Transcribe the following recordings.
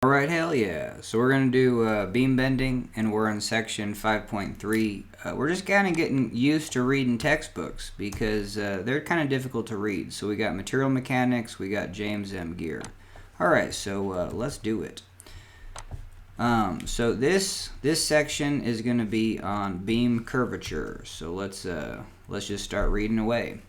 Alright, hell yeah. So we're going to do beam bending, and we're in section 5.3. We're just kind of getting used to reading textbooks because they're kind of difficult to read. So we got material mechanics, we got James M. Gear. Alright, so let's do it. So this section is going to be on beam curvature. So let's just start reading away.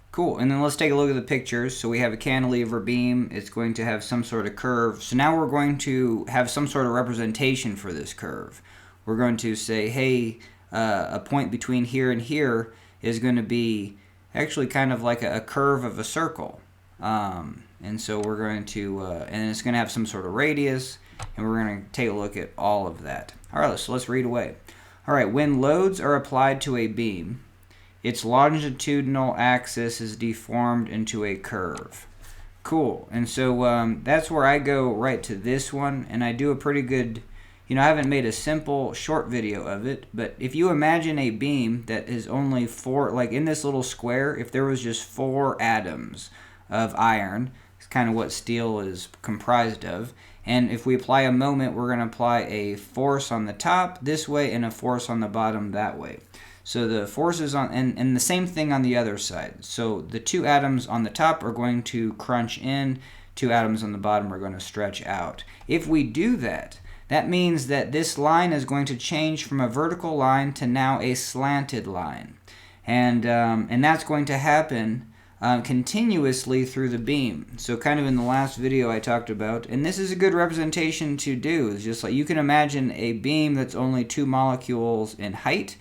Cool, and then let's take a look at the pictures. So we have a cantilever beam. It's going to have some sort of curve. So now we're going to have some sort of representation for this curve. We're going to say, hey, a point between here and here is going to be actually kind of like a curve of a circle. And so we're going to, and it's going to have some sort of radius, and we're going to take a look at all of that. All right, so let's read away. All right, when loads are applied to a beam, its longitudinal axis is deformed into a curve. Cool. And so that's where I go right to this one, and I do a pretty good, I haven't made a simple short video of it, but if you imagine a beam that is only four, like in this little square, if there was just 4 atoms of iron, it's kind of what steel is comprised of, and if we apply a moment, we're going to apply a force on the top this way and a force on the bottom that way. So the forces on, and the same thing on the other side. So the 2 atoms on the top are going to crunch in, 2 atoms on the bottom are going to stretch out. If we do that, that means that this line is going to change from a vertical line to now a slanted line. And that's going to happen continuously through the beam. So kind of in the last video I talked about, and this is a good representation to do, is just like you can imagine a beam that's only 2 molecules in height.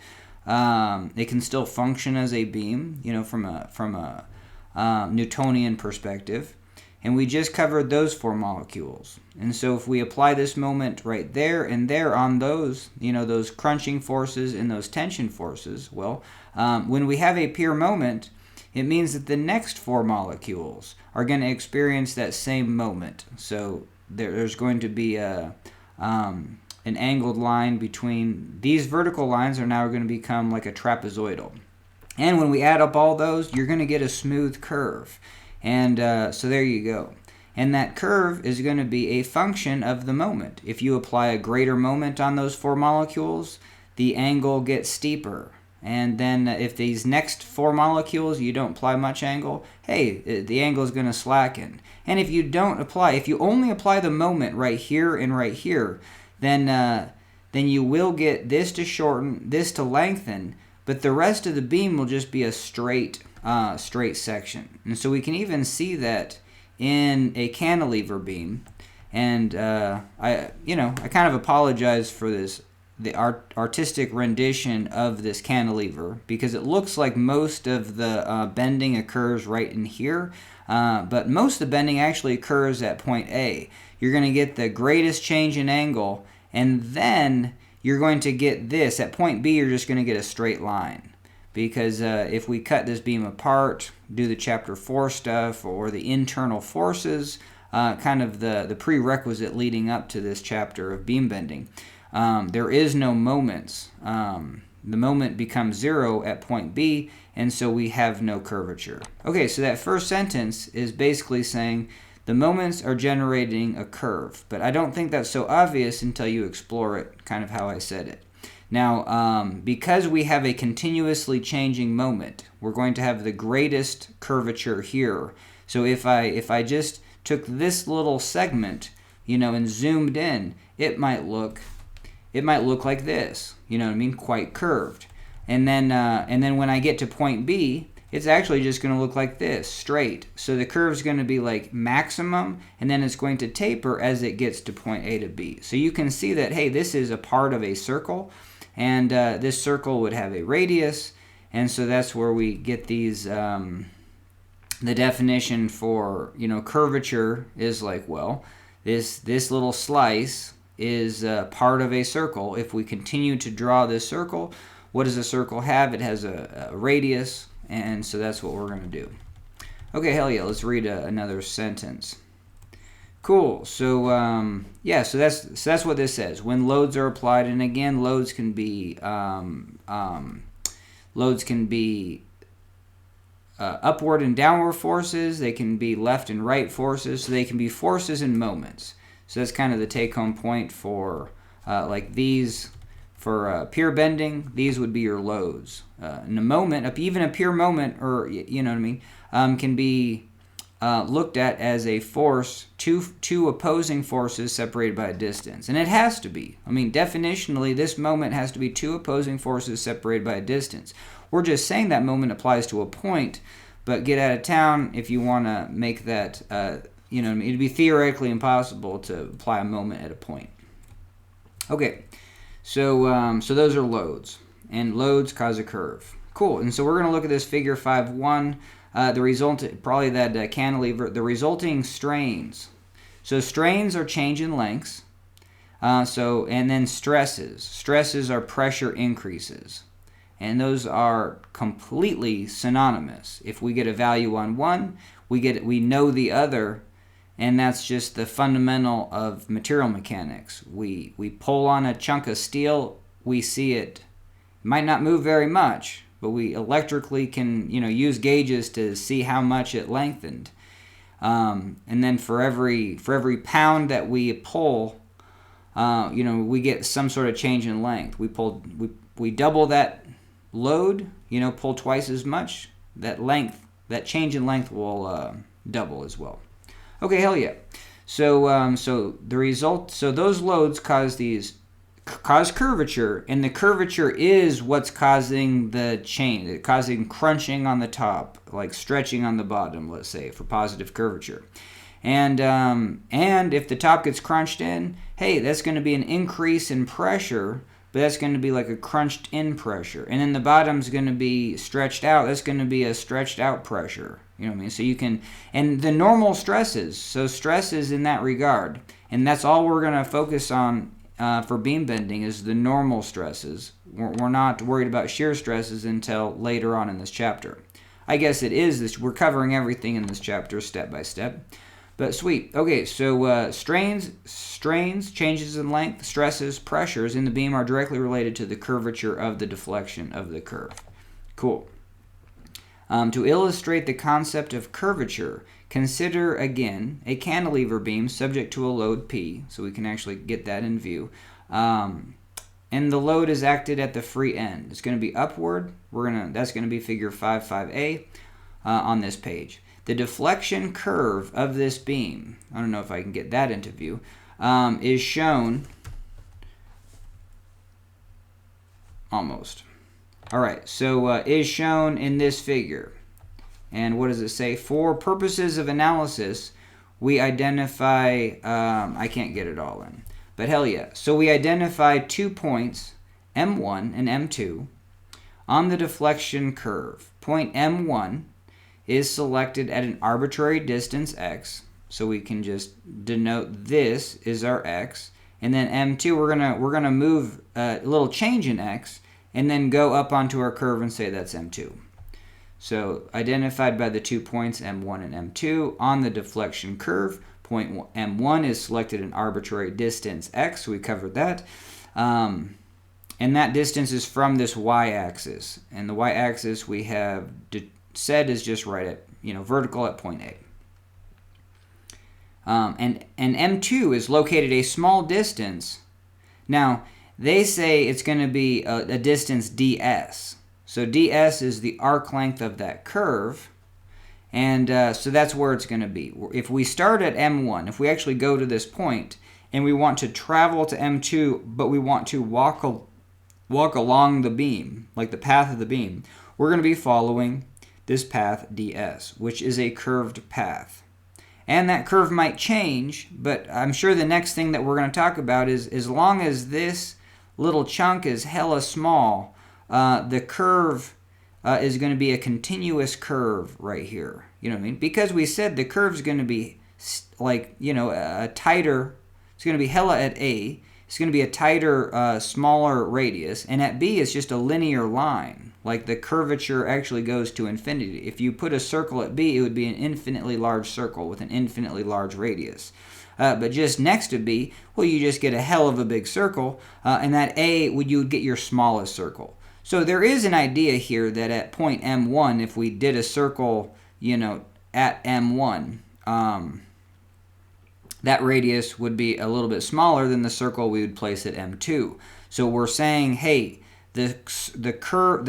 It can still function as a beam, from a Newtonian perspective. And we just covered those 4 molecules. And so if we apply this moment right there and there on those, those crunching forces and those tension forces, well, when we have a pure moment, it means that the next 4 molecules are going to experience that same moment. So there's going to be an angled line between these vertical lines are now going to become like a trapezoidal. And when we add up all those, you're going to get a smooth curve. And so there you go. And that curve is going to be a function of the moment. If you apply a greater moment on those 4 molecules, the angle gets steeper. And then if these next 4 molecules you don't apply much angle, hey, the angle is going to slacken. And if you don't apply, if you only apply the moment right here and right here, then you will get this to shorten, this to lengthen, but the rest of the beam will just be a straight section. And so we can even see that in a cantilever beam. And I kind of apologize for the artistic rendition of this cantilever, because it looks like most of the bending occurs right in here, but most of the bending actually occurs at point A. You're going to get the greatest change in angle, and then you're going to get this. At point B, you're just going to get a straight line. Because if we cut this beam apart, do the chapter 4 stuff, or the internal forces, kind of the prerequisite leading up to this chapter of beam bending, there is no moments. The moment becomes 0 at point B, and so we have no curvature. Okay, so that first sentence is basically saying the moments are generating a curve, but I don't think that's so obvious until you explore it, kind of how I said it. Now, because we have a continuously changing moment, we're going to have the greatest curvature here. So if I just took this little segment, and zoomed in, it might look like this, quite curved. And then when I get to point B, it's actually just going to look like this, straight. So the curve is going to be like maximum, and then it's going to taper as it gets to point A to B. So you can see that, hey, this is a part of a circle, and this circle would have a radius, and so that's where we get these, the definition for, curvature is like, well, this little slice is part of a circle. If we continue to draw this circle, what does a circle have? It has a radius, and so that's what we're going to do. Okay, hell yeah, let's read another sentence. Cool. So yeah, so that's what this says. When loads are applied, and again, loads can be upward and downward forces. They can be left and right forces. So they can be forces and moments. So that's kind of the take-home point for like these. For pure bending, these would be your loads. In a moment, even a pure moment, or you know what I mean, can be looked at as a force, two opposing forces separated by a distance. And it has to be. I mean, definitionally, this moment has to be two opposing forces separated by a distance. We're just saying that moment applies to a point, but get out of town if you want to make that, you know what I mean? It'd be theoretically impossible to apply a moment at a point. Okay. So those are loads, and loads cause a curve. Cool. And so we're going to look at this figure 5.1. The result, probably that cantilever, the resulting strains. So strains are change in lengths. And then stresses. Stresses are pressure increases, and those are completely synonymous. If we get a value on one, we know the other. And that's just the fundamental of material mechanics. We pull on a chunk of steel, we see it. It might not move very much, but we electrically can, use gauges to see how much it lengthened. And then for every pound that we pull, we get some sort of change in length. We double that load, pull twice as much. That change in length will double as well. Okay, hell yeah. So the result, so those loads cause curvature, and the curvature is what's causing the change, causing crunching on the top, like stretching on the bottom, let's say, for positive curvature. And if the top gets crunched in, hey, that's going to be an increase in pressure, but that's going to be like a crunched in pressure. And then the bottom's going to be stretched out. That's going to be a stretched out pressure. You know what I mean? So you can, and the normal stresses, so stresses in that regard, and that's all we're going to focus on for beam bending is the normal stresses. We're not worried about shear stresses until later on in this chapter. I guess it is this, we're covering everything in this chapter step by step. But sweet. Okay, so strains, changes in length, stresses, pressures in the beam are directly related to the curvature of the deflection of the curve. Cool. To illustrate the concept of curvature, consider again a cantilever beam subject to a load P, so we can actually get that in view. And the load is acted at the free end. It's going to be upward. That's going to be figure 5.5a on this page. The deflection curve of this beam, I don't know if I can get that into view, is shown almost. All right, so is shown in this figure. And what does it say? For purposes of analysis, we identify, I can't get it all in, but hell yeah. So we identify 2 points, M1 and M2, on the deflection curve. Point M1 is selected at an arbitrary distance x, so we can just denote this is our x, and then M2 we're gonna move a little change in x, and then go up onto our curve and say that's M2. So identified by the 2 points M1 and M2 on the deflection curve. Point M1 is selected an arbitrary distance x, so we covered that. And that distance is from this y-axis, and the y-axis we have said is just right at, vertical at point A. And M2 is located a small distance. Now, they say it's going to be a distance ds. So ds is the arc length of that curve, and so that's where it's going to be. If we start at M1, if we actually go to this point, and we want to travel to M2, but we want to walk along the beam, like the path of the beam, we're going to be following this path ds, which is a curved path. And that curve might change, but I'm sure the next thing that we're going to talk about is as long as this little chunk is hella small, the curve is going to be a continuous curve right here. You know what I mean? Because we said the curve is going to be like, a tighter, it's going to be hella at A, it's going to be a tighter, smaller radius, and at B it's just a linear line. Like the curvature actually goes to infinity. If you put a circle at B, it would be an infinitely large circle with an infinitely large radius. But just next to B, well, you just get a hell of a big circle, and at A, you would get your smallest circle. So there is an idea here that at point M1, if we did a circle, at M1, that radius would be a little bit smaller than the circle we would place at M2. So we're saying, hey, the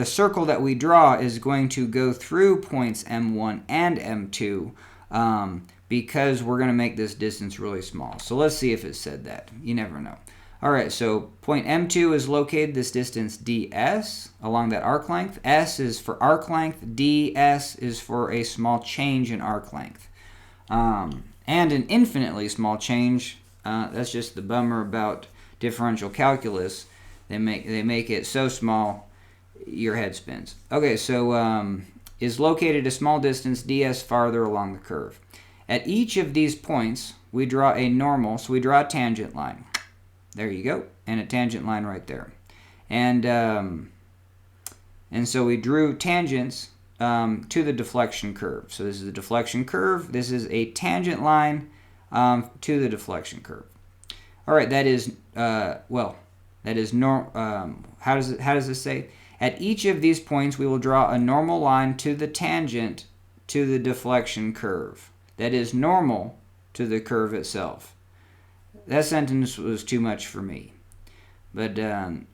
circle that we draw is going to go through points M1 and M2 because we're going to make this distance really small. So let's see if it said that. You never know. All right, so point M2 is located this distance ds along that arc length. S is for arc length. ds is for a small change in arc length. And an infinitely small change, that's just the bummer about differential calculus. They make it so small, your head spins. Okay, so is located a small distance ds farther along the curve. At each of these points, we draw a normal, so we draw a tangent line. There you go, and a tangent line right there. And so we drew tangents to the deflection curve. So this is the deflection curve. This is a tangent line to the deflection curve. All right, that is how does this say? At each of these points, we will draw a normal line to the tangent to the deflection curve. That is normal to the curve itself. That sentence was too much for me. But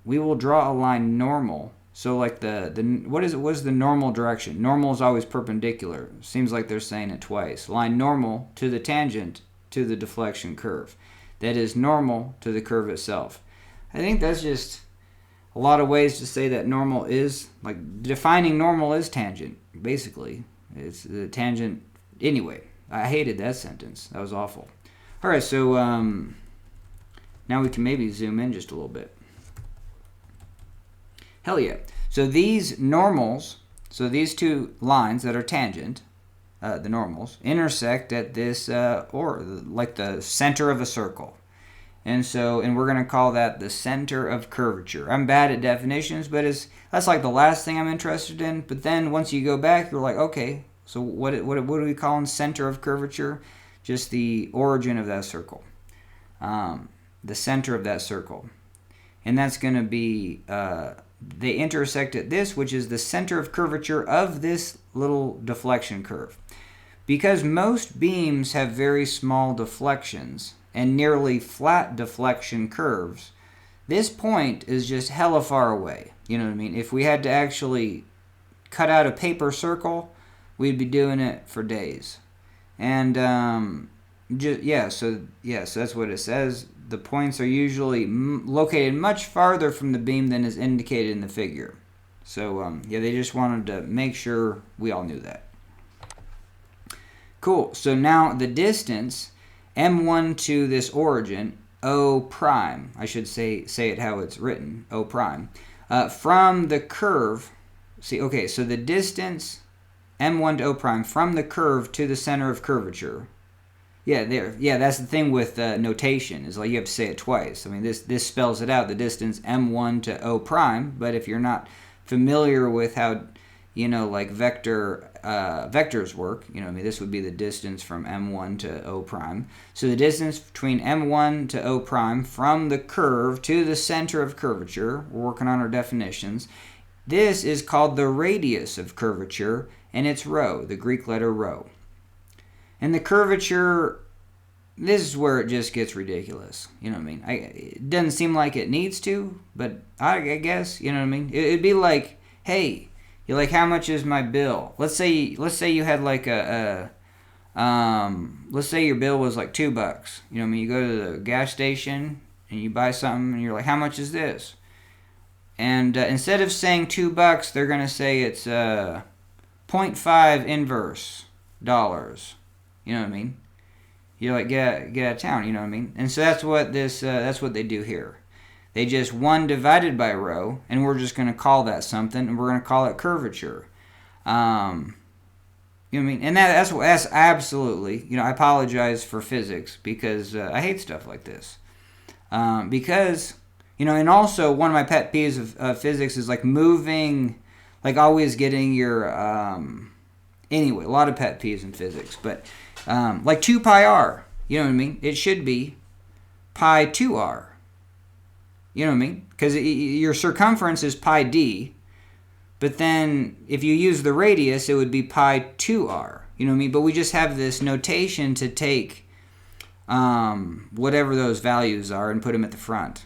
we will draw a line normal. So like what is the normal direction? Normal is always perpendicular. Seems like they're saying it twice. Line normal to the tangent to the deflection curve. That is normal to the curve itself. I think that's just a lot of ways to say that normal is, like, defining normal is tangent, basically. It's the tangent. Anyway, I hated that sentence. That was awful. All right, so now we can maybe zoom in just a little bit. Hell yeah. So these normals, so these two lines that are tangent, the normals, intersect at this, like the center of a circle. And we're going to call that the center of curvature. I'm bad at definitions, but that's like the last thing I'm interested in. But then once you go back, you're like, okay, so what do we call in center of curvature? Just the origin of that circle. The center of that circle. And that's going to be, they intersect at this, which is the center of curvature of this little deflection curve. Because most beams have very small deflections and nearly flat deflection curves, this point is just hella far away. You know what I mean? If we had to actually cut out a paper circle, we'd be doing it for days. And so that's what it says. The points are usually located much farther from the beam than is indicated in the figure. So they just wanted to make sure we all knew that. Cool. So now the distance M1 to this origin, O prime, I should say it how it's written, O prime, from the curve. So the distance M1 to O prime from the curve to the center of curvature. That's the thing with notation, is like you have to say it twice. I mean, this spells it out, the distance M1 to O prime, but if you're not familiar with how, vectors work, this would be the distance from M1 to O prime. So the distance between M1 to O prime from the curve to the center of curvature, we're working on our definitions, this is called the radius of curvature, and it's rho, the Greek letter rho. And the curvature, this is where it just gets ridiculous. You know what I mean? It doesn't seem like it needs to, but I guess, you know what I mean? It'd be like, hey, you're like, how much is my bill? Let's say you had like let's say your bill was like $2. You know what I mean? You go to the gas station and you buy something and you're like, how much is this? And instead of saying $2, they're going to say it's 0.5 inverse dollars. You know what I mean? You're like, get out of town, you know what I mean? And so that's what they do here. They just 1 divided by rho, and we're just going to call that something, and we're going to call it curvature. You know what I mean? And that's absolutely, I apologize for physics, because I hate stuff like this. Because, and also one of my pet peeves of physics is like moving, like always getting your, anyway, a lot of pet peeves in physics, but like 2 pi r, you know what I mean? It should be pi 2r. You know what I mean? Because your circumference is pi d, But then if you use the radius, it would be pi 2r. You know what I mean? But we just have this notation to take whatever those values are and put them at the front.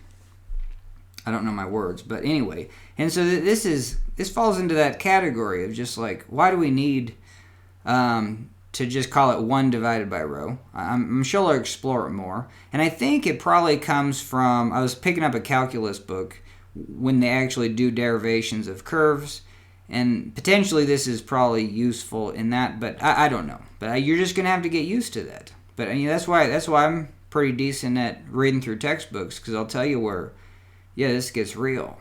I don't know my words, but anyway. And so this falls into that category of just like, why do we need to just call it 1 divided by rho? I'm sure I'll explore it more. And I think it probably comes from, I was picking up a calculus book when they actually do derivations of curves, and potentially this is probably useful in that, but I don't know. But you're just going to have to get used to that. But that's why I'm pretty decent at reading through textbooks, because I'll tell you where, yeah, this gets real.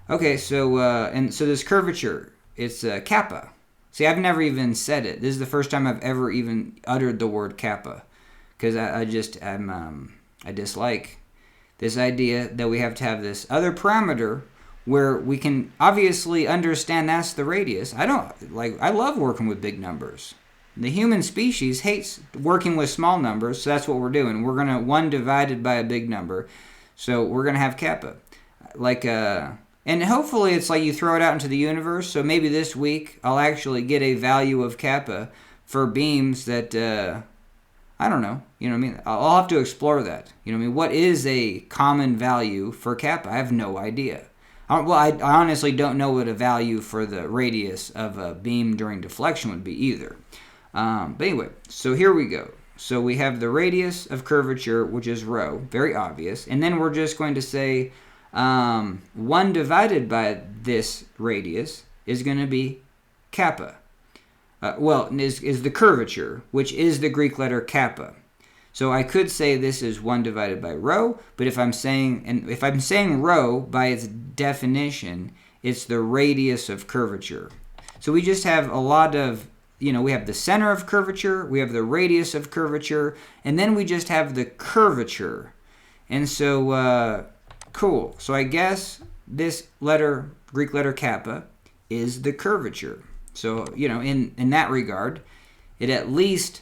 Okay, so this curvature, it's kappa. See, I've never even said it. This is the first time I've ever even uttered the word kappa, because I dislike this idea that we have to have this other parameter where we can obviously understand that's the radius. I love working with big numbers. The human species hates working with small numbers, so that's what we're doing. We're going to 1 divided by a big number, so we're going to have kappa. And hopefully it's like you throw it out into the universe, so maybe this week I'll actually get a value of kappa for beams that, I don't know, you know what I mean? I'll have to explore that. You know what I mean? What is a common value for kappa? I have no idea. I honestly don't know what a value for the radius of a beam during deflection would be either. But anyway, so here we go. So we have the radius of curvature, which is rho, very obvious. And then we're just going to say 1 divided by this radius is going to be kappa. Is the curvature, which is the Greek letter kappa. So I could say this is 1 divided by rho, but if I'm saying rho by its definition, it's the radius of curvature. So we just have a lot of, we have the center of curvature, we have the radius of curvature, and then we just have the curvature. And so, cool. So I guess this letter, Greek letter kappa, is the curvature. So, in that regard, it at least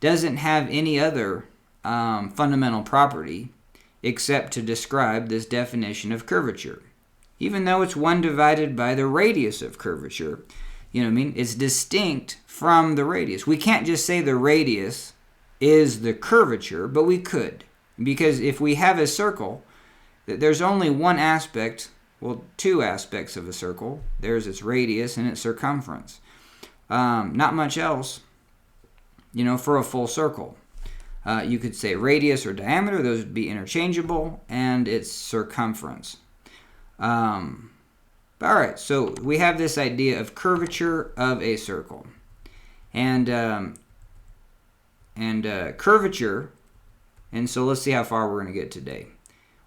doesn't have any other fundamental property except to describe this definition of curvature. Even though it's 1 divided by the radius of curvature, it's distinct from the radius. We can't just say the radius is the curvature, but we could. Because if we have a circle, there's only one aspect, well, 2 aspects of a circle. There's its radius and its circumference. Not much else, for a full circle. You could say radius or diameter, those would be interchangeable, and its circumference. All right, so we have this idea of curvature of a circle. And curvature, and so let's see how far we're going to get today.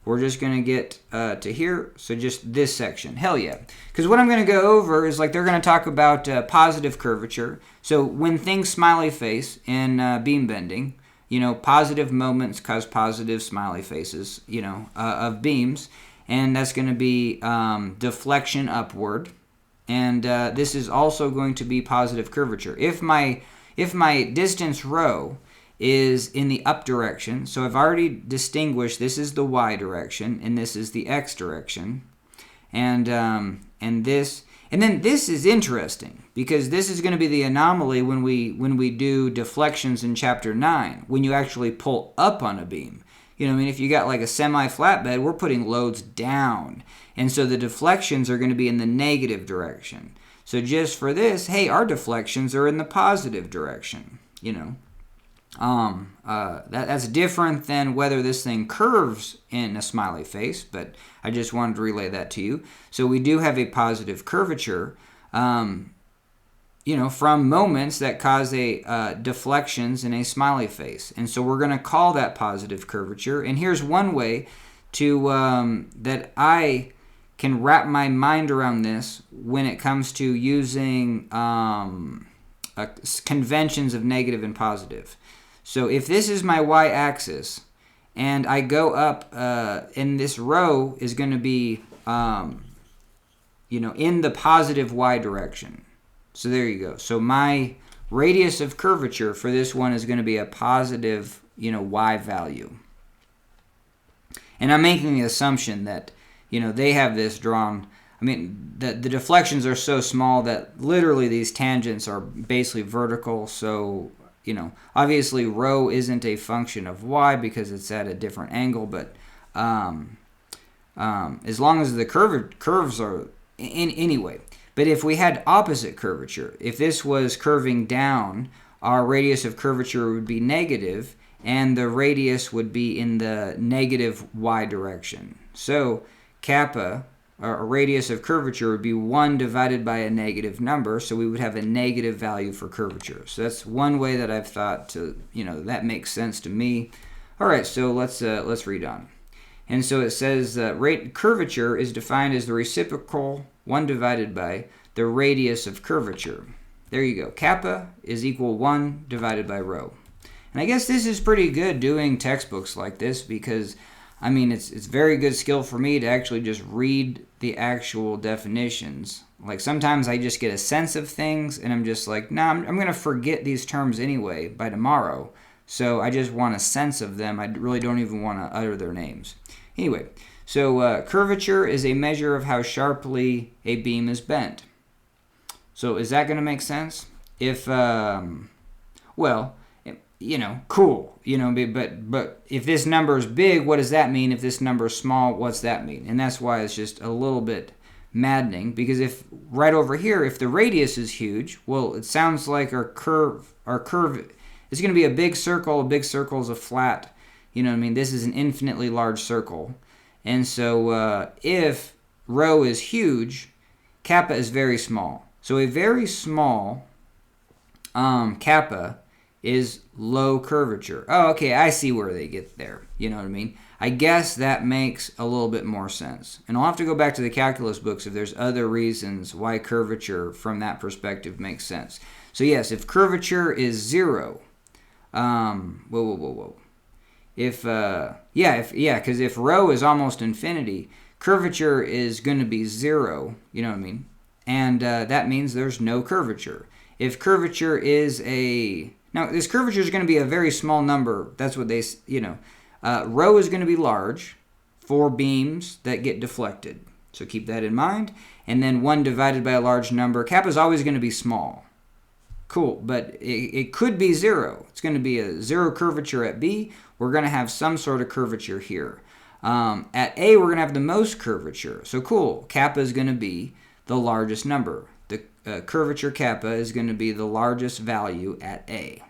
We're just going to get to here, so just this section. Hell yeah. Because what I'm going to go over is, they're going to talk about positive curvature. So when things smiley face in beam bending, positive moments cause positive smiley faces, of beams. And that's going to be deflection upward. And this is also going to be positive curvature. If my distance rho is in the up direction, so I've already distinguished this is the y direction and this is the x direction, and then this is interesting because this is going to be the anomaly when we do deflections in chapter 9, when you actually pull up on a beam. If you got like a semi-flatbed, we're putting loads down, and so the deflections are going to be in the negative direction. So just for this, hey, our deflections are in the positive direction. That's different than whether this thing curves in a smiley face, but I just wanted to relay that to you. So we do have a positive curvature, from moments that cause deflections in a smiley face. And so we're going to call that positive curvature. And here's one way to that I can wrap my mind around this when it comes to using conventions of negative and positive. So if this is my y-axis, and I go up, and this rho is going to be, in the positive y direction. So there you go. So my radius of curvature for this one is going to be a positive, y value. And I'm making the assumption that, they have this drawn. I mean, the deflections are so small that literally these tangents are basically vertical. So, you know, obviously rho isn't a function of y because it's at a different angle, but as long as the curves are in anyway. But if we had opposite curvature, if this was curving down, our radius of curvature would be negative, and the radius would be in the negative y direction. So kappa, or radius of curvature, would be 1 divided by a negative number, so we would have a negative value for curvature. So that's one way that I've thought to, you know, that makes sense to me. All right, so let's read on. And so it says curvature is defined as the reciprocal 1 divided by the radius of curvature. There you go. Kappa is equal 1 divided by rho. And I guess this is pretty good doing textbooks like this because, I mean, it's very good skill for me to actually just read the actual definitions. Like sometimes I just get a sense of things and I'm just like, nah, I'm going to forget these terms anyway by tomorrow. So I just want a sense of them. I really don't even want to utter their names. Anyway, so curvature is a measure of how sharply a beam is bent. So is that going to make sense? If, well, you know, cool, you know, but if this number is big, what does that mean? If this number is small, what's that mean? And that's why it's just a little bit maddening, because if right over here, if the radius is huge, well, it sounds like our curve is going to be a big circle. A big circle is a flat, you know what I mean? This is an infinitely large circle. And so if rho is huge, kappa is very small. So a very small kappa is low curvature. Oh, okay, I see where they get there. You know what I mean? I guess that makes a little bit more sense. And I'll have to go back to the calculus books if there's other reasons why curvature from that perspective makes sense. So yes, if curvature is 0, If because if rho is almost infinity, curvature is going to be 0. You know what I mean? And that means there's no curvature. If curvature is now this curvature is going to be a very small number. That's what they, you know. Rho is going to be large for beams that get deflected. So keep that in mind. And then 1 divided by a large number. Kappa is always going to be small. Cool, but it could be 0. It's going to be a 0 curvature at B. We're going to have some sort of curvature here. At A, we're going to have the most curvature. So cool, kappa is going to be the largest number. The curvature kappa is going to be the largest value at A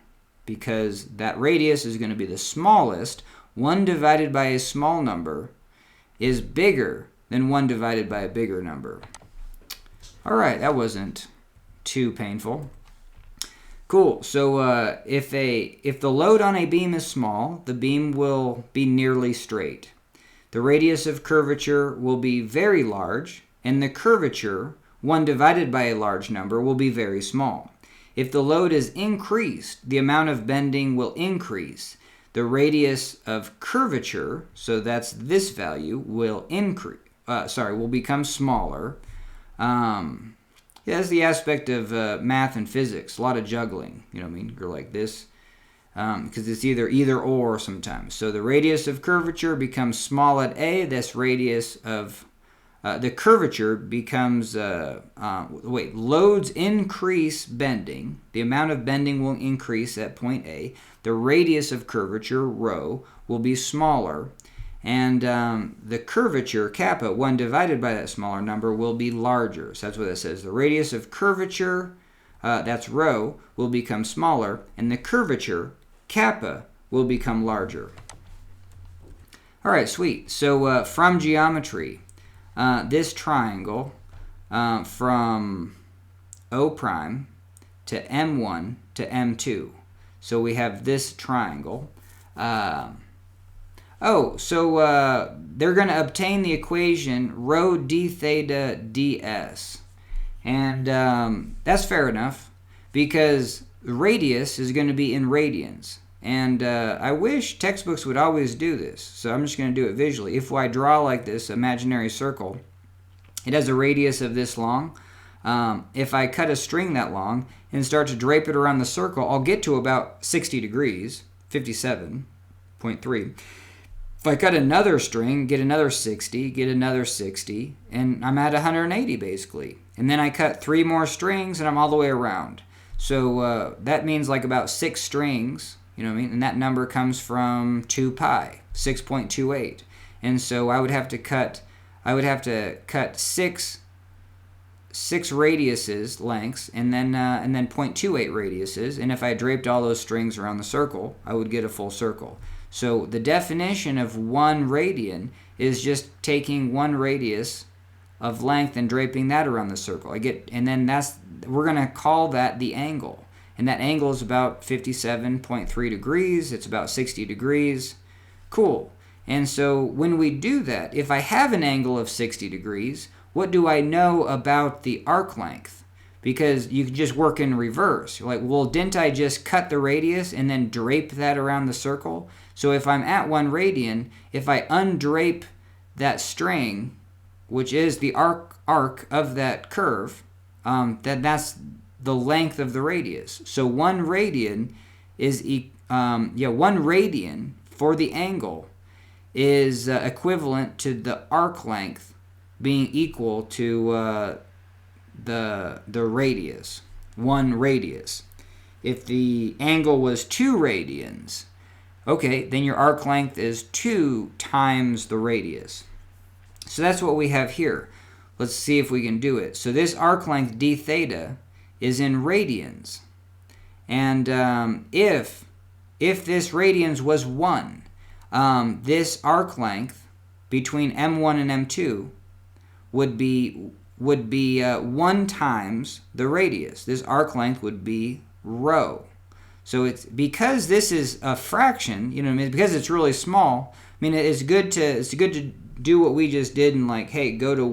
because that radius is going to be the smallest. 1 divided by a small number is bigger than 1 divided by a bigger number. All right, that wasn't too painful. Cool. So if the load on a beam is small, the beam will be nearly straight. The radius of curvature will be very large, and the curvature, 1 divided by a large number, will be very small. If the load is increased, the amount of bending will increase. The radius of curvature, so that's this value, will become smaller. Yeah, that's the aspect of math and physics. A lot of juggling, you know what I mean? You're like this, because it's either or sometimes. So the radius of curvature becomes small at A. This radius of the curvature becomes, loads increase bending. The amount of bending will increase at point A. The radius of curvature, rho, will be smaller. And the curvature, kappa, 1 divided by that smaller number, will be larger. So that's what it says. The radius of curvature, that's rho, will become smaller. And the curvature, kappa, will become larger. All right, sweet. So from geometry, this triangle from O prime to M1 to M2. So we have this triangle. They're going to obtain the equation rho d theta ds. And that's fair enough because radius is going to be in radians. And I wish textbooks would always do this. So I'm just going to do it visually. If I draw like this imaginary circle, it has a radius of this long. If I cut a string that long and start to drape it around the circle, I'll get to about 60 degrees, 57.3. If I cut another string, get another 60, get another 60, and I'm at 180 basically. And then I cut 3 more strings and I'm all the way around. So that means like about 6 strings, you know what I mean? And that number comes from 2 pi, 6.28. And so I would have to cut 6 radiuses lengths and then 0.28 radiuses. And if I draped all those strings around the circle, I would get a full circle. So the definition of 1 radian is just taking 1 radius of length and draping that around the circle. We're going to call that the angle. And that angle is about 57.3 degrees. It's about 60 degrees. Cool. And so when we do that, if I have an angle of 60 degrees, what do I know about the arc length? Because you can just work in reverse. You're like, well, didn't I just cut the radius and then drape that around the circle? So if I'm at 1 radian, if I undrape that string, which is the arc of that curve, then that's the length of the radius. So 1 radian is 1 radian for the angle is equivalent to the arc length being equal to the radius, 1 radius. If the angle was 2 radians, okay, then your arc length is 2 times the radius. So that's what we have here. Let's see if we can do it. So this arc length d theta is in radians. And if this radians was 1, this arc length between M1 and M2 would be 1 times the radius. This arc length would be rho. So it's because this is a fraction, you know what I mean? Because it's really small. I mean, it's good to do what we just did and like, hey, go to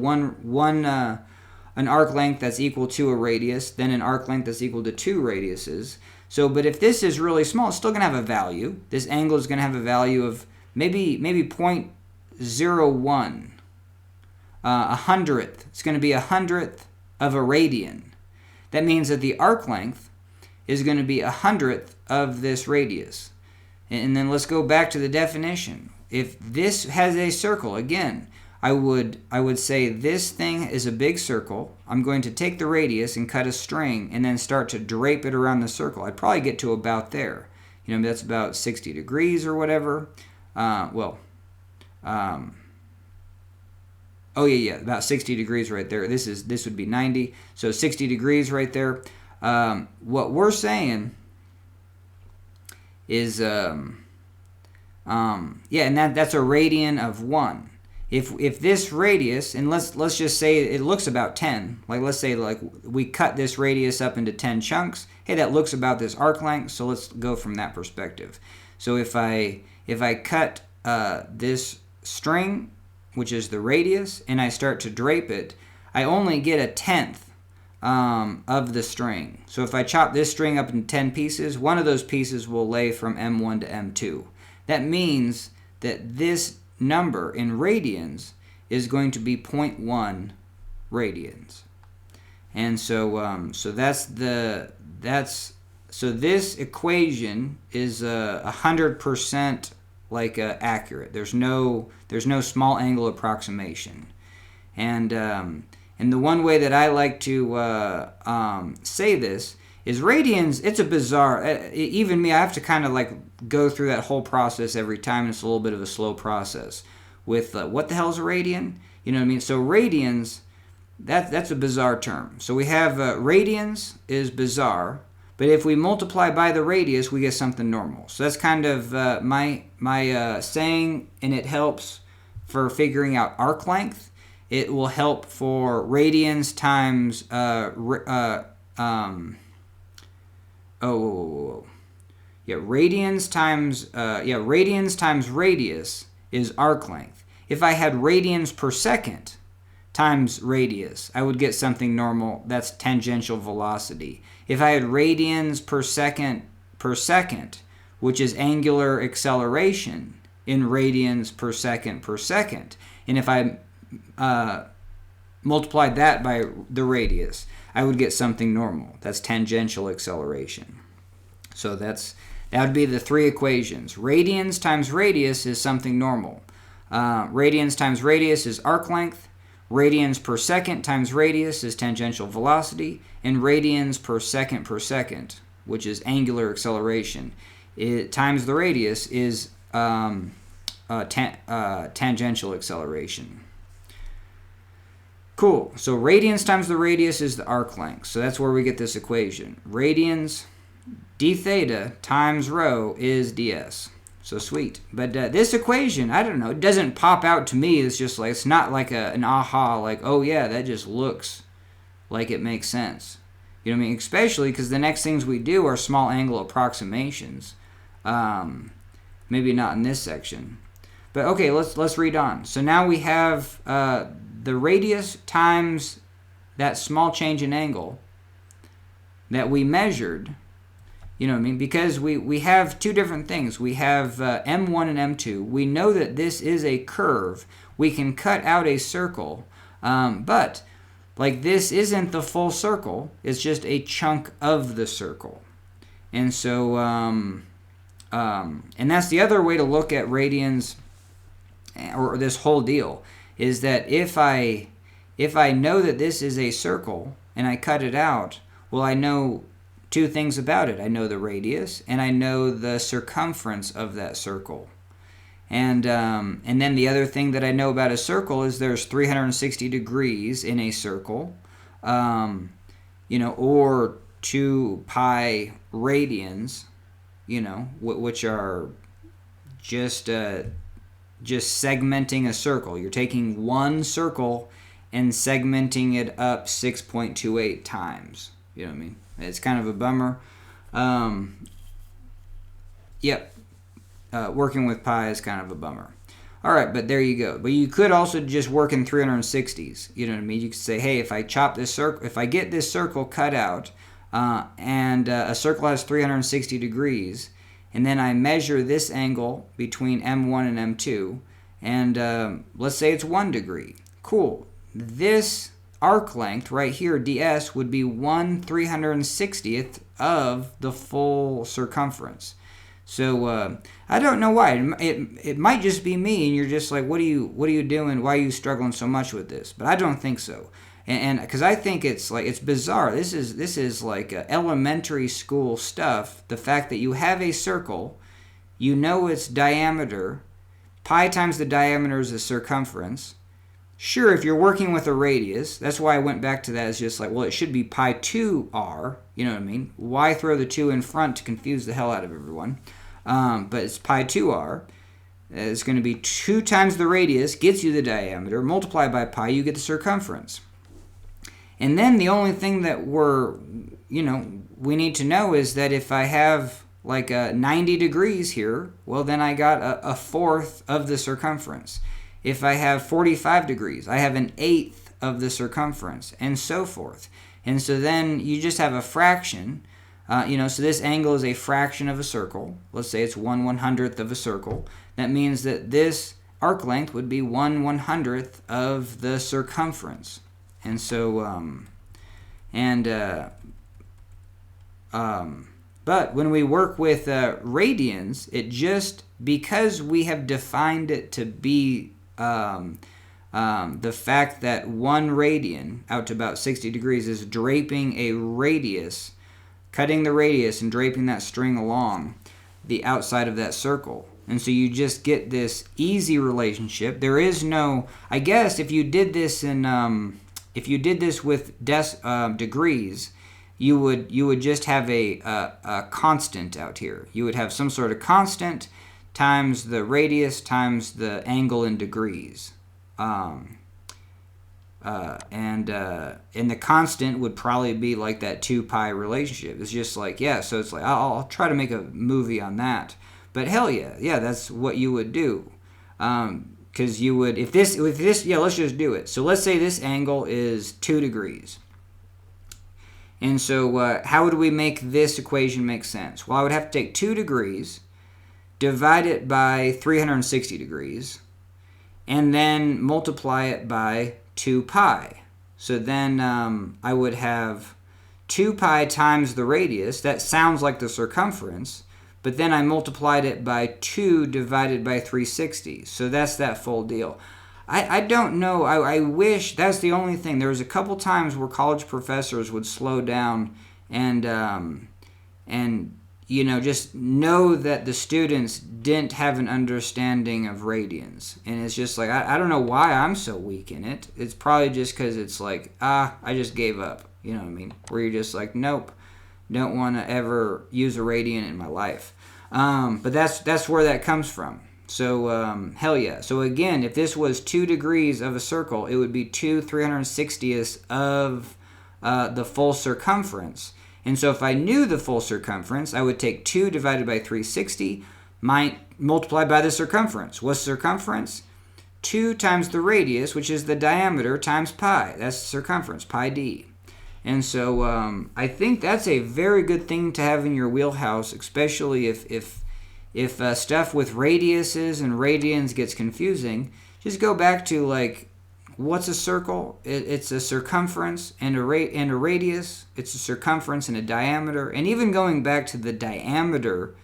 an arc length that's equal to a radius, then an arc length that's equal to 2 radiuses. So, but if this is really small, it's still going to have a value. This angle is going to have a value of maybe 0.01. A hundredth. It's going to be 100th of a radian. That means that the arc length is going to be 100th of this radius. And then let's go back to the definition. If this has a circle, again, I would say this thing is a big circle. I'm going to take the radius and cut a string and then start to drape it around the circle. I'd probably get to about there. You know, that's about 60 degrees or whatever. About 60 degrees right there. This would be 90. So 60 degrees right there. What we're saying is, and that's a radian of 1. If this radius, and let's just say it looks about 10. Like let's say like we cut this radius up into 10 chunks. Hey, that looks about this arc length. So let's go from that perspective. So if I cut this string, which is the radius, and I start to drape it, I only get 1/10 of the string. So if I chop this string up into 10 pieces, one of those pieces will lay from M1 to M2. That means that this number in radians is going to be 0.1 radians. And so so this equation is 100% accurate. There's no small angle approximation. And the one way that I like to say this is radians. It's a bizarre. Even me, I have to kind of go through that whole process every time. And it's a little bit of a slow process. With what the hell is a radian? You know what I mean? So radians, that's a bizarre term. So we have radians is bizarre. But if we multiply by the radius, we get something normal. So that's kind of my saying, and it helps for figuring out arc length. It will help for radians times radians times radius is arc length. If I had radians per second times radius, I would get something normal. That's tangential velocity. If I had radians per second, which is angular acceleration in radians per second, and if I multiplied that by the radius, I would get something normal. That's tangential acceleration. So that's That would be the three equations. Radians times radius is something normal. Radians times radius is arc length. Radians per second times radius is tangential velocity. And radians per second, which is angular acceleration, times the radius is tangential acceleration. Cool. So radians times the radius is the arc length. So that's where we get this equation. Radians d theta times rho is ds. So sweet. But this equation, I don't know, it doesn't pop out to me. It's just like, it's not like an aha, like, oh yeah, that just looks like it makes sense. You know what I mean? Especially because the next things we do are small angle approximations. Maybe not in this section. But okay, let's read on. So now we have the radius times that small change in angle that we measured. You know what I mean? Because we have two different things. We have M1 and M2. We know that this is a curve. We can cut out a circle. But like this isn't the full circle. It's just a chunk of the circle. And so, and that's the other way to look at radians, or this whole deal, is that if I know that this is a circle and I cut it out, well, I know two things about it. I know the radius and I know the circumference of that circle. And then the other thing that I know about a circle is there's 360 degrees in a circle, you know, or 2 pi radians, you know, which are just segmenting a circle. You're taking one circle and segmenting it up 6.28 times. You know what I mean? It's kind of a bummer. Yep. Working with pi is kind of a bummer. All right, but there you go. But you could also just work in 360s. You know what I mean? You could say, hey, if I chop this circle, if I get this circle cut out, and a circle has 360 degrees, and then I measure this angle between M1 and M2, and let's say it's 1 degree. Cool. This arc length right here, ds, would be 1/360th of the full circumference. So I don't know why. It might just be me, and you're just like, what are you doing? Why are you struggling so much with this? But I don't think so. And because I think it's bizarre. This is like elementary school stuff. The fact that you have a circle, you know its diameter, pi times the diameter is the circumference. Sure, if you're working with a radius, that's why I went back to that. It's just like, well, it should be pi 2r. You know what I mean? Why throw the 2 in front to confuse the hell out of everyone? But it's pi 2r. It's going to be 2 times the radius, gets you the diameter. Multiply by pi, you get the circumference. And then the only thing that we need to know is that if I have like 90 degrees here, well, then I got a fourth of the circumference. If I have 45 degrees, I have an eighth of the circumference, and so forth. And so then you just have a fraction. So this angle is a fraction of a circle. Let's say it's 1/100th of a circle. That means that this arc length would be 1/100th of the circumference. And so, but when we work with radians, it just, because we have defined it to be the fact that 1 radian out to about 60 degrees is draping a radius, cutting the radius and draping that string along the outside of that circle. And so you just get this easy relationship. There is no, I guess if you did this with degrees, you would just have a constant out here. You would have some sort of constant times the radius times the angle in degrees. And the constant would probably be like that 2 pi relationship. It's just like, yeah, so it's like, I'll try to make a movie on that. But hell yeah, that's what you would do. Because you would, if this, yeah, let's just do it. So let's say this angle is 2 degrees. And so how would we make this equation make sense? Well, I would have to take 2 degrees, divide it by 360 degrees, and then multiply it by 2 pi. So then I would have 2 pi times the radius. That sounds like the circumference, but then I multiplied it by 2 divided by 360. So that's that full deal. I don't know. I wish, that's the only thing. There was a couple times where college professors would slow down and just know that the students didn't have an understanding of radians. And it's just like, I don't know why I'm so weak in it. It's probably just because it's like, I just gave up. You know what I mean? Where you're just like, nope, don't want to ever use a radian in my life. But that's where that comes from. So, hell yeah. So again, if this was 2 degrees of a circle, it would be 2 360ths of the full circumference. And so if I knew the full circumference, I would take 2 divided by 360, multiplied by the circumference. What's circumference? 2 times the radius, which is the diameter, times pi. That's the circumference, pi d. And so I think that's a very good thing to have in your wheelhouse, especially if stuff with radiuses and radians gets confusing. Just go back to, like, what's a circle? It's a circumference and a radius. It's a circumference and a diameter. And even going back to the diameter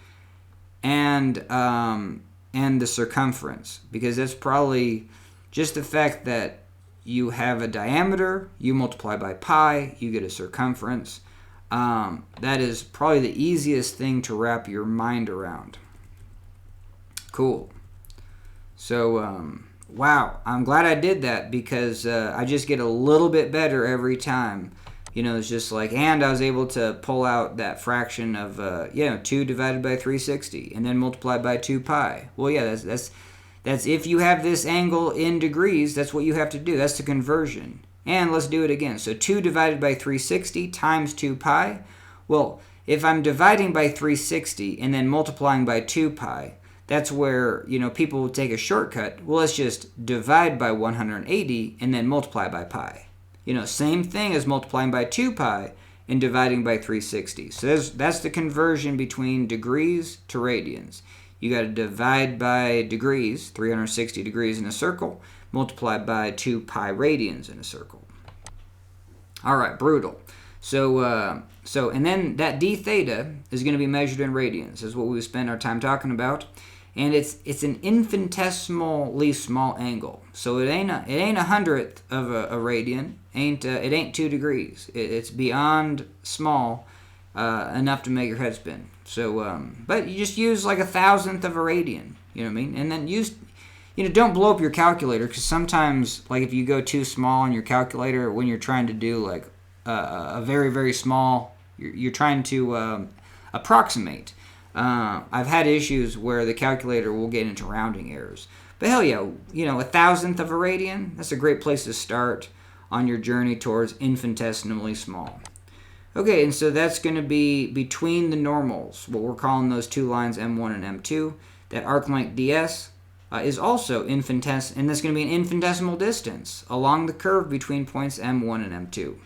and the circumference, because that's probably just the fact that you have a diameter, you multiply by pi, you get a circumference. That is probably the easiest thing to wrap your mind around. Cool. So, wow, I'm glad I did that, because I just get a little bit better every time. It's just like, and I was able to pull out that fraction of 2 divided by 360 and then multiply by 2 pi. Well, yeah, that's if you have this angle in degrees, that's what you have to do. That's the conversion. And let's do it again. So 2 divided by 360 times 2 pi. Well, if I'm dividing by 360 and then multiplying by 2 pi, that's where, people will take a shortcut. Well, let's just divide by 180 and then multiply by pi. Same thing as multiplying by 2 pi and dividing by 360. So that's the conversion between degrees to radians. You got to divide by degrees, 360 degrees in a circle, multiply by 2 pi radians in a circle. All right, brutal. So and then that d theta is going to be measured in radians. Is what we spend our time talking about. And it's an infinitesimally small angle. So it ain't a hundredth of a radian. It ain't 2 degrees. It's beyond small enough to make your head spin. So, but you just use like 1,000th of a radian. You know what I mean? And then don't blow up your calculator, because sometimes, like, if you go too small on your calculator when you're trying to do like a very, very small, you're trying to approximate. I've had issues where the calculator will get into rounding errors. But hell yeah, 1,000th of a radian, that's a great place to start on your journey towards infinitesimally small. Okay, and so that's going to be between the normals, what we're calling those 2 lines, M1 and M2. That arc length ds is also infinitesimal, and that's going to be an infinitesimal distance along the curve between points M1 and M2.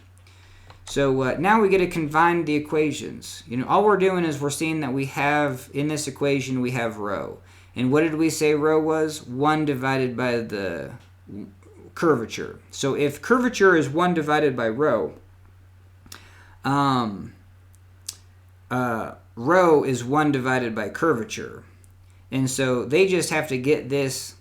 So now we get to combine the equations. All we're doing is we're seeing that we have, in this equation, we have rho. And what did we say rho was? 1 divided by the curvature. So if curvature is 1 divided by rho, rho is 1 divided by curvature. And so they just have to get this.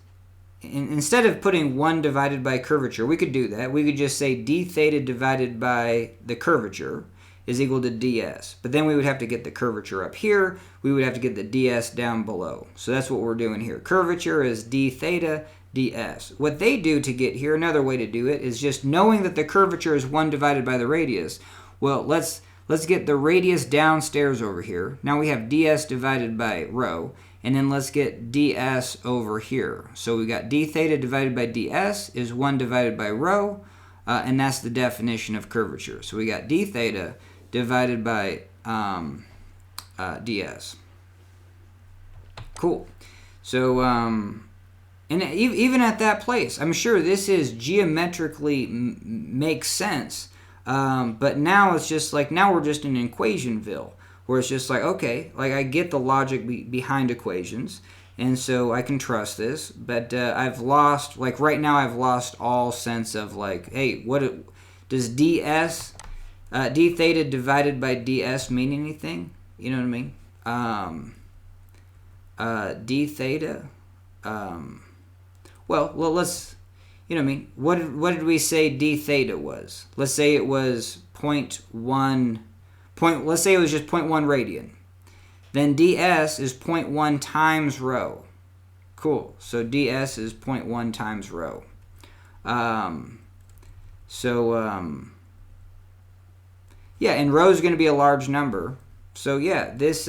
Instead of putting 1 divided by curvature, we could do that. We could just say d theta divided by the curvature is equal to ds. But then we would have to get the curvature up here. We would have to get the ds down below. So that's what we're doing here. Curvature is d theta ds. What they do to get here, another way to do it, is just knowing that the curvature is 1 divided by the radius. Well, let's get the radius downstairs over here. Now we have ds divided by rho. And then let's get ds over here. So we got d theta divided by ds is 1 divided by rho, and that's the definition of curvature. So we got d theta divided by ds. Cool. So, and even at that place, I'm sure this is geometrically makes sense, but now it's just like, now we're just in Equationville. Where it's just like, okay, like I get the logic behind equations, and so I can trust this, but I've lost, like right now I've lost all sense of like, hey, does d theta divided by ds mean anything? You know what I mean? d theta. Well, let's, what did we say d theta was? Let's say it was 0.1, let's say it was just 0.1 radian. Then ds is 0.1 times rho. Cool. So ds is 0.1 times rho. Yeah, and rho is going to be a large number. So yeah, this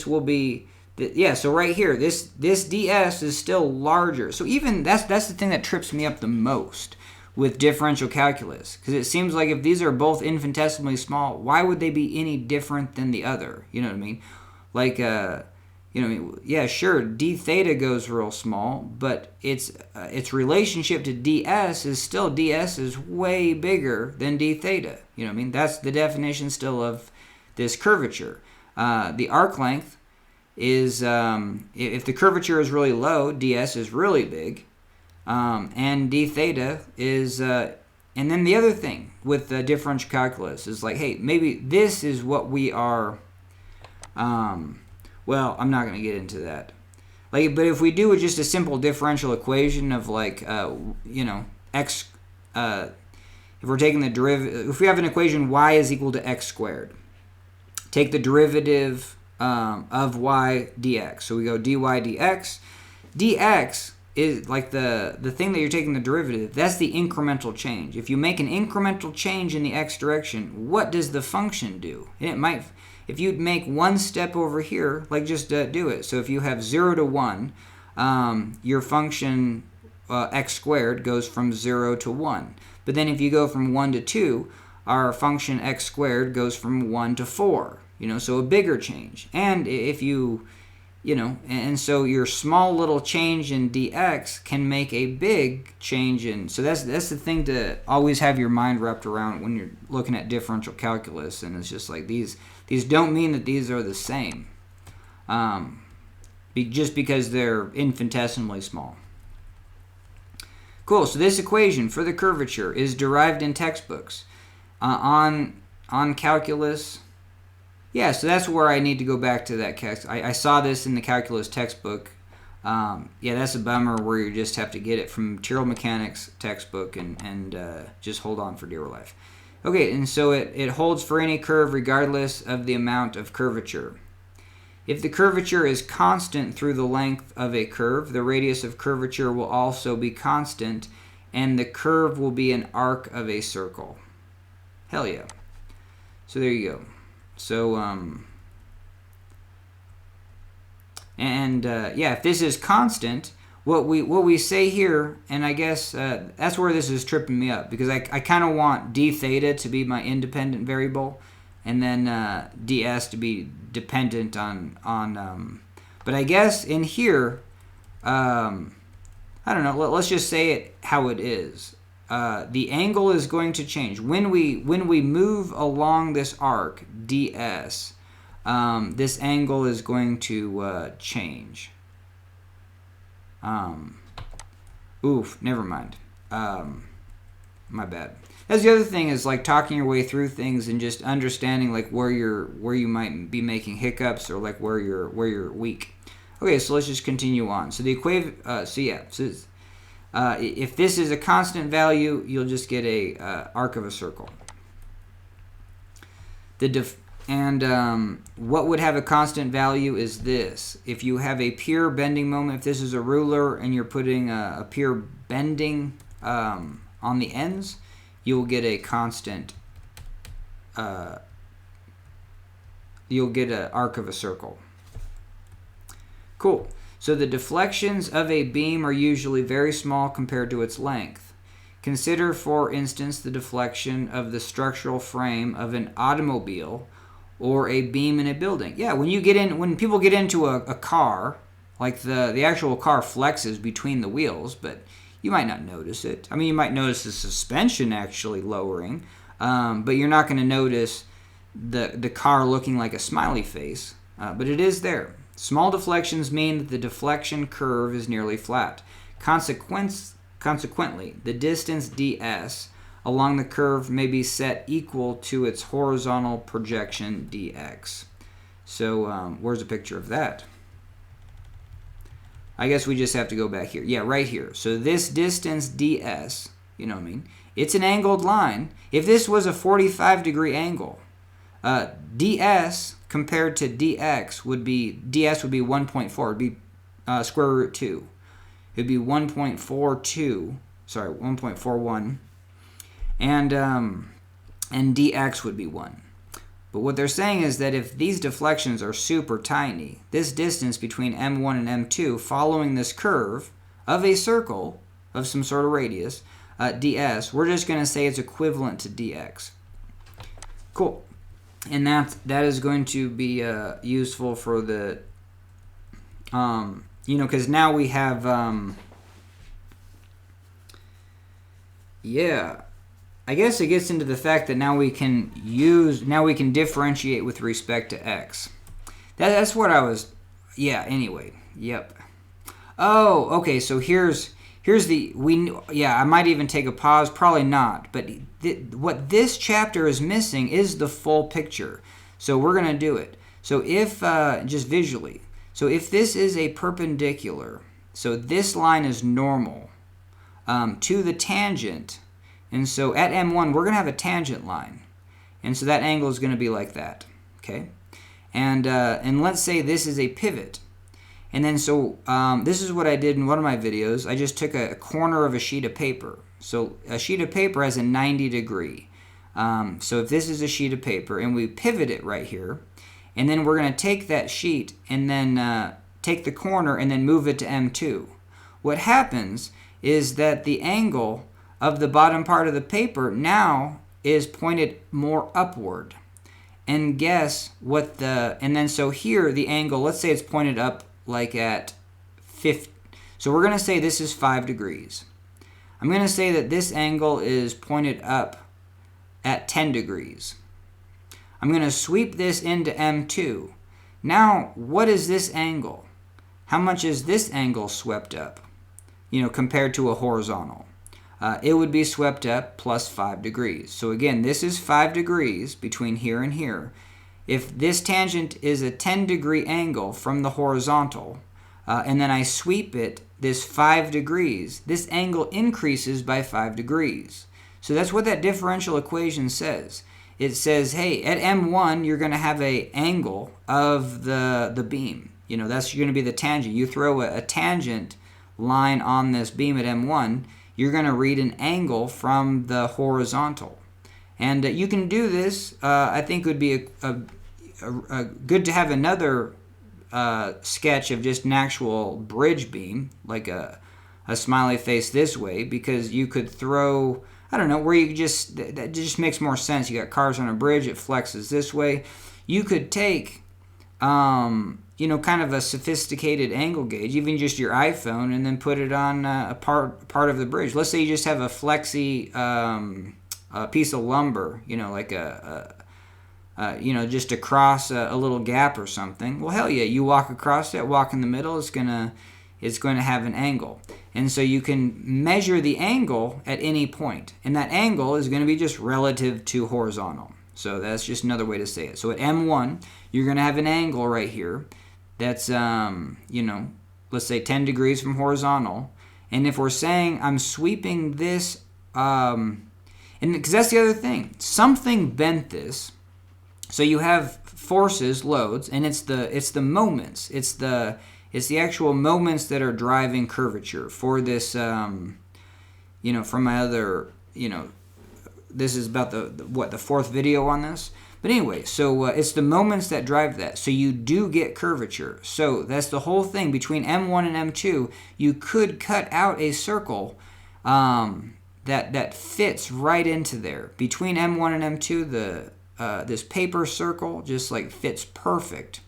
will be, yeah, so right here, this ds is still larger. So even that's the thing that trips me up the most with differential calculus, because it seems like if these are both infinitesimally small, why would they be any different than the other? You know what I mean? Like, yeah, sure, d theta goes real small, but its relationship to ds is still, ds is way bigger than d theta. You know what I mean? That's the definition still of this curvature. The arc length is, if the curvature is really low, ds is really big, and d theta is, and then the other thing with the differential calculus is like, hey, maybe this is what we are, well, I'm not going to get into that. Like, but if we do just a simple differential equation of like, x, if we're taking the derivative, if we have an equation y is equal to x squared, take the derivative of y dx. So we go dy dx. Dx is like the thing that you're taking the derivative. That's the incremental change. If you make an incremental change in the x direction, what does the function do? And it might, if you'd make one step over here, like just do it. So if you have 0 to 1, your function x squared goes from 0 to 1. But then if you go from 1 to 2, our function x squared goes from 1 to 4. So a bigger change. And if you, and so your small little change in dx can make a big change in, so that's the thing to always have your mind wrapped around when you're looking at differential calculus. And it's just like these don't mean that these are the same, just because they're infinitesimally small. Cool. So this equation for the curvature is derived in textbooks. On calculus, yeah, so that's where I need to go back to that. I saw this in the calculus textbook. Yeah, that's a bummer where you just have to get it from material mechanics textbook and just hold on for dear life. Okay, and so it holds for any curve regardless of the amount of curvature. If the curvature is constant through the length of a curve, the radius of curvature will also be constant, and the curve will be an arc of a circle. Hell yeah. So there you go. So, yeah, if this is constant, what we say here, and I guess that's where this is tripping me up, because I kind of want d theta to be my independent variable, and then ds to be dependent on but I guess in here, I don't know, let's just say it how it is. The angle is going to change when we move along this arc ds. This angle is going to change. Oof, never mind. My bad. That's the other thing, is like talking your way through things and just understanding like where you might be making hiccups, or like where you're weak. Okay, so let's just continue on. So the equation. If this is a constant value, you'll just get a arc of a circle. What would have a constant value is this. If you have a pure bending moment, if this is a ruler and you're putting a pure bending on the ends, you'll get a constant. You'll get an arc of a circle. Cool. So the deflections of a beam are usually very small compared to its length. Consider, for instance, the deflection of the structural frame of an automobile or a beam in a building. Yeah, when people get into a car, like the actual car flexes between the wheels, but you might not notice it. I mean, you might notice the suspension actually lowering, but you're not going to notice the car looking like a smiley face, but it is there. Small deflections mean that the deflection curve is nearly flat. Consequently, the distance ds along the curve may be set equal to its horizontal projection dx. So where's a picture of that? I guess we just have to go back here. Yeah, right here. So this distance ds, you know what I mean? It's an angled line. If this was a 45-degree angle, ds compared to dx would be 1.4. It would be square root 2. It would be 1.42. Sorry, 1.41. And dx would be 1. But what they're saying is that if these deflections are super tiny, this distance between M1 and M2 following this curve of a circle of some sort of radius, ds, we're just going to say it's equivalent to dx. Cool. And that is going to be useful for the, because now we have, yeah. I guess it gets into the fact that now we can differentiate with respect to x. That's what I was, yeah, anyway, yep. Oh, okay, so here's the, I might even take a pause, probably not, but what this chapter is missing is the full picture. So we're going to do it. So if, just visually, so if this is a perpendicular, so this line is normal to the tangent. And so at M1, we're going to have a tangent line. And so that angle is going to be like that. Okay? And let's say this is a pivot. And then so this is what I did in one of my videos. I just took a corner of a sheet of paper. So a sheet of paper has a 90 degree. So if this is a sheet of paper and we pivot it right here, and then we're going to take that sheet and then take the corner and then move it to M2. What happens is that the angle of the bottom part of the paper now is pointed more upward. And guess what and then so here the angle, let's say it's pointed up like at 50. So we're going to say this is 5 degrees. I'm going to say that this angle is pointed up at 10 degrees. I'm going to sweep this into M2. Now, what is this angle? How much is this angle swept up, compared to a horizontal? It would be swept up plus 5 degrees. So again, this is 5 degrees between here and here. If this tangent is a 10-degree angle from the horizontal, and then I sweep it this 5 degrees, this angle increases by 5 degrees. So that's what that differential equation says. It says, hey, at M1, you're going to have an angle of the beam. That's going to be the tangent. You throw a tangent line on this beam at M1, you're going to read an angle from the horizontal. And you can do this. I think it would be a good to have another sketch of just an actual bridge beam, like a smiley face this way, because you could throw, I don't know, where you that just makes more sense. You got cars on a bridge, it flexes this way. You could take, kind of a sophisticated angle gauge, even just your iPhone, and then put it on a part of the bridge. Let's say you just have a flexy piece of lumber, like just across a little gap or something. Well, hell yeah, you walk across it, walk in the middle, it's going to have an angle. And so you can measure the angle at any point. And that angle is going to be just relative to horizontal. So that's just another way to say it. So at M1, you're going to have an angle right here that's, let's say 10 degrees from horizontal. And if we're saying I'm sweeping this, and because that's the other thing, something bent this. So you have forces, loads, and it's the moments. It's the actual moments that are driving curvature for this, from my other, this is about the fourth video on this. But anyway, so it's the moments that drive that. So you do get curvature. So that's the whole thing. Between M1 and M2, you could cut out a circle that fits right into there. Between M1 and M2, this paper circle just like fits perfect.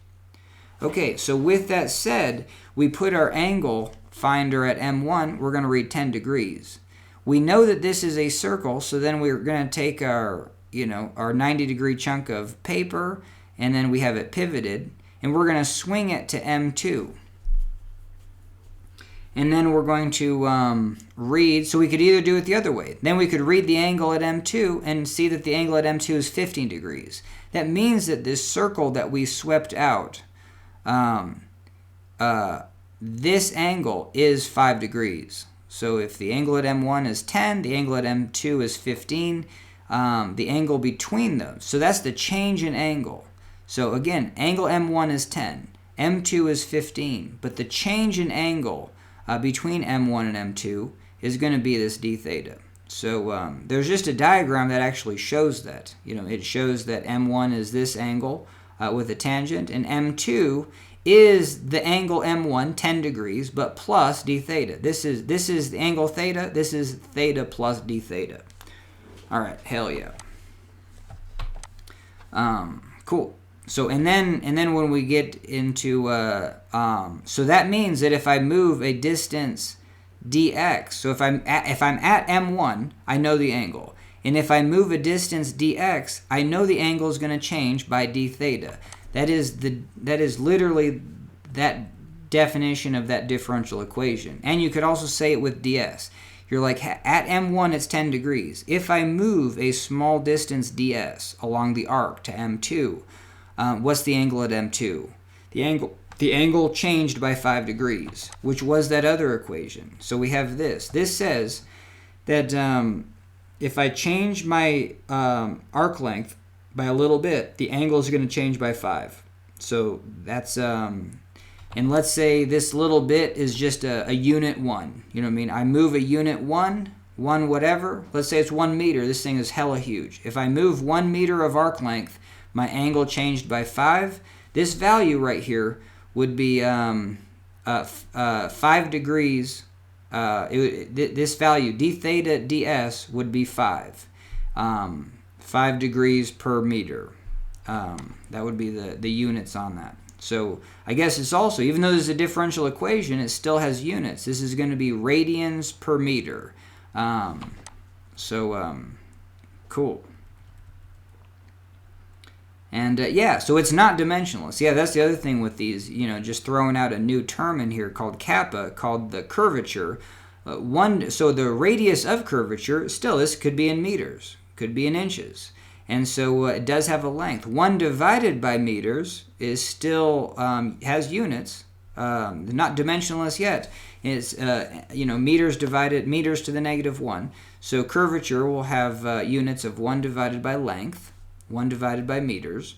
Okay, so with that said, we put our angle finder at M1, we're going to read 10 degrees. We know that this is a circle, so then we're going to take our 90-degree chunk of paper, and then we have it pivoted, and we're going to swing it to M2. And then we're going to read, so we could either do it the other way. Then we could read the angle at M2 and see that the angle at M2 is 15 degrees. That means that this circle that we swept out, this angle is 5 degrees. So if the angle at M1 is 10, the angle at M2 is 15, the angle between those. So that's the change in angle. So again, angle M1 is 10, M2 is 15, but the change in angle between M1 and M2 is going to be this d theta. So there's just a diagram that actually shows that. It shows that M1 is this angle with a tangent, and M2 is the angle M1, 10 degrees, but plus d theta. This is the angle theta. This is theta plus d theta. All right, hell yeah. Cool. So and then when we get into so that means that if I move a distance dx, so if I'm at M1, I know the angle, and if I move a distance dx, I know the angle is going to change by d theta. That is literally that definition of that differential equation. And you could also say it with ds. You're like, at M1 it's 10 degrees. If I move a small distance ds along the arc to M2, what's the angle at M2? The angle changed by 5 degrees, which was that other equation. So we have this. This says that if I change my arc length by a little bit, the angle is going to change by 5. So that's, and let's say this little bit is just a unit 1. You know what I mean? I move a unit 1 whatever. Let's say it's 1 meter. This thing is hella huge. If I move 1 meter of arc length, my angle changed by 5. This value right here would be 5 degrees. This value, d theta ds, would be 5. 5 degrees per meter. That would be the units on that. So I guess it's also, even though there's a differential equation, it still has units. This is going to be radians per meter. Cool. And yeah, so it's not dimensionless. Yeah, that's the other thing with these, just throwing out a new term in here called kappa, called the curvature. So the radius of curvature, still, this could be in meters, could be in inches. And so it does have a length. 1 divided by meters is still, has units, not dimensionless yet. It's, meters divided, meters to the negative 1. So curvature will have units of 1 divided by length, 1 divided by meters.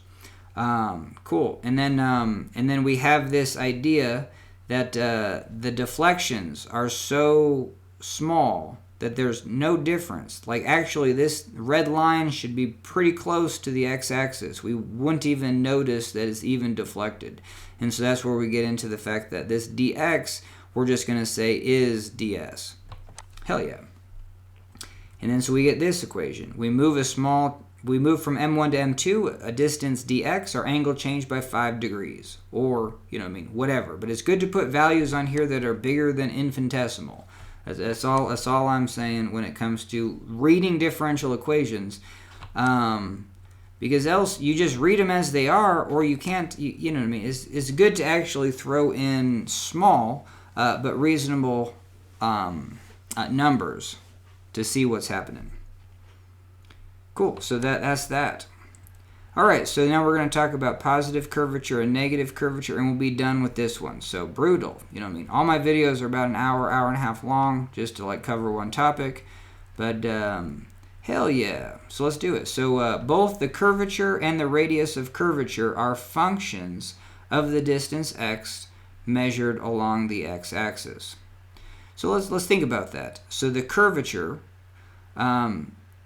Cool. And then we have this idea that the deflections are so small that there's no difference. Like, actually, this red line should be pretty close to the x-axis. We wouldn't even notice that it's even deflected. And so that's where we get into the fact that this dx, we're just going to say is ds. Hell yeah. And then so we get this equation. We move from M1 to M2, a distance dx, our angle changed by 5 degrees. Or, whatever. But it's good to put values on here that are bigger than infinitesimal. That's all I'm saying when it comes to reading differential equations. Because else you just read them as they are, or you can't, you know what I mean? It's good to actually throw in small but reasonable numbers to see what's happening. Cool, so that's that. All right, so now we're going to talk about positive curvature and negative curvature, and we'll be done with this one. So brutal, you know what I mean? All my videos are about an hour, hour and a half long, just to cover one topic. But hell yeah, so let's do it. So both the curvature and the radius of curvature are functions of the distance x measured along the x-axis. So let's think about that. So the curvature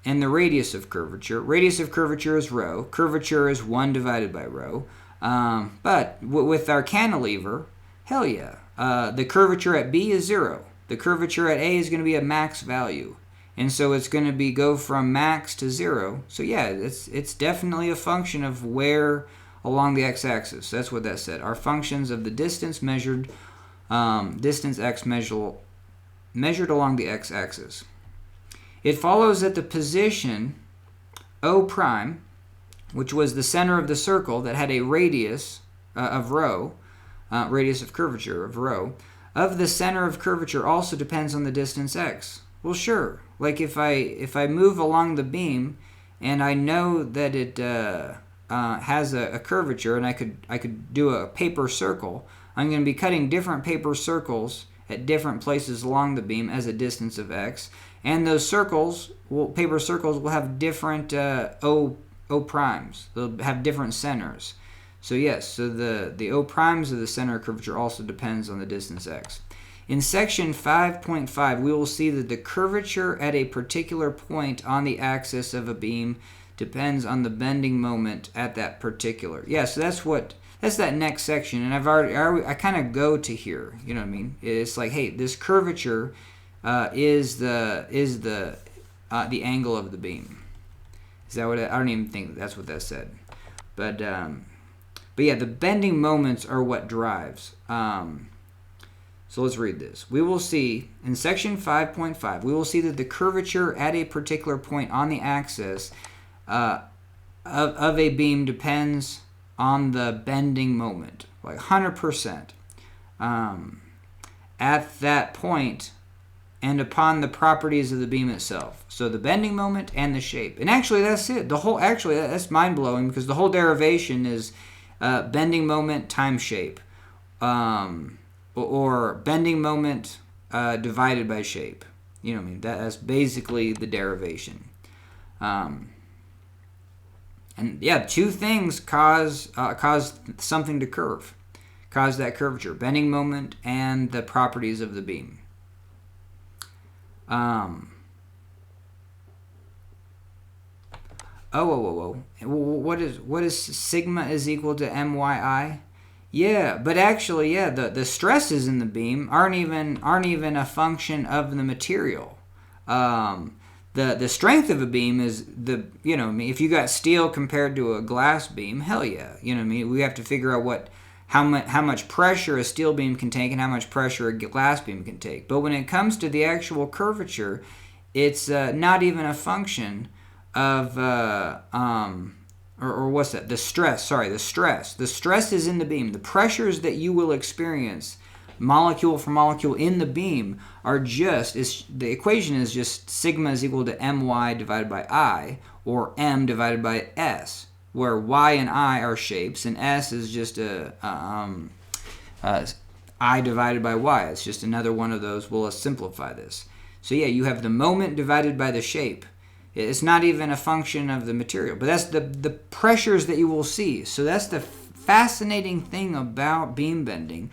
and the radius of curvature. Radius of curvature is rho. Curvature is 1 divided by rho. But with our cantilever, hell yeah. The curvature at B is 0. The curvature at A is going to be a max value. And so it's going to go from max to 0. So yeah, it's definitely a function of where along the x-axis. That's what that said. Our functions of the distance measured, distance x measured along the x-axis. It follows that the position O prime, which was the center of the circle that had a radius of rho, radius of curvature of rho, of the center of curvature also depends on the distance x. Well, sure. Like if I move along the beam and I know that it has a curvature, and I could do a paper circle, I'm going to be cutting different paper circles at different places along the beam as a distance of x. And those circles, paper circles, will have different O primes. They'll have different centers. So yes, so the O primes of the center of curvature also depends on the distance x. In section 5.5, we will see that the curvature at a particular point on the axis of a beam depends on the bending moment at that particular. Yeah, so that's that next section, and I kind of go to here. You know what I mean? It's like, hey, this curvature is the angle of the beam. Is that what I don't even think that's what that said, but yeah, the bending moments are what drives. So let's read this. We will see in section 5.5, we will see that the curvature at a particular point on the axis of a beam depends on the bending moment, like 100%, at that point and upon the properties of the beam itself. So the bending moment and the shape. And actually that's it. That's mind-blowing, because the whole derivation is bending moment times shape. Or bending moment divided by shape. You know what I mean? That's basically the derivation. And yeah, two things cause something to curve, cause that curvature: bending moment and the properties of the beam. What is sigma is equal to MYI? Yeah, but actually, yeah, the stresses in the beam aren't even a function of the material. The strength of a beam is if you got steel compared to a glass beam, hell yeah, we have to figure out how much pressure a steel beam can take and how much pressure a glass beam can take. But when it comes to the actual curvature, it's not even a function of or what's that? The stress. Sorry, the stress. The stress is in the beam. The pressures that you will experience, molecule for molecule in the beam, are the equation is just sigma is equal to my divided by I, or m divided by s, where y and I are shapes, and s is just I divided by y. It's just another one of those. We'll simplify this. So yeah, you have the moment divided by the shape. It's not even a function of the material, but that's the pressures that you will see. So that's the fascinating thing about beam bending,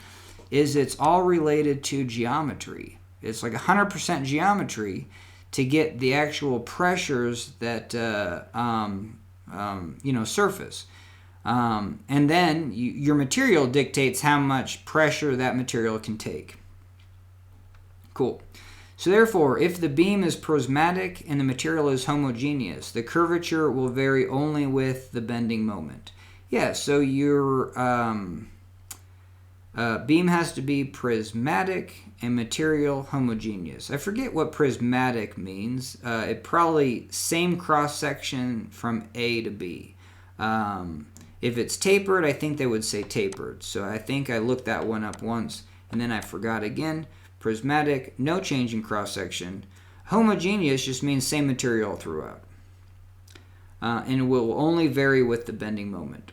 is it's all related to geometry. It's like 100% geometry to get the actual pressures that surface. And then your material dictates how much pressure that material can take. Cool. So therefore, if the beam is prismatic and the material is homogeneous, the curvature will vary only with the bending moment. Yeah, so your beam has to be prismatic and material homogeneous. I forget what prismatic means. It probably same cross-section from A to B. If it's tapered, I think they would say tapered. So I think I looked that one up once, and then I forgot again. Prismatic, no change in cross-section. Homogeneous just means same material throughout. And it will only vary with the bending moment.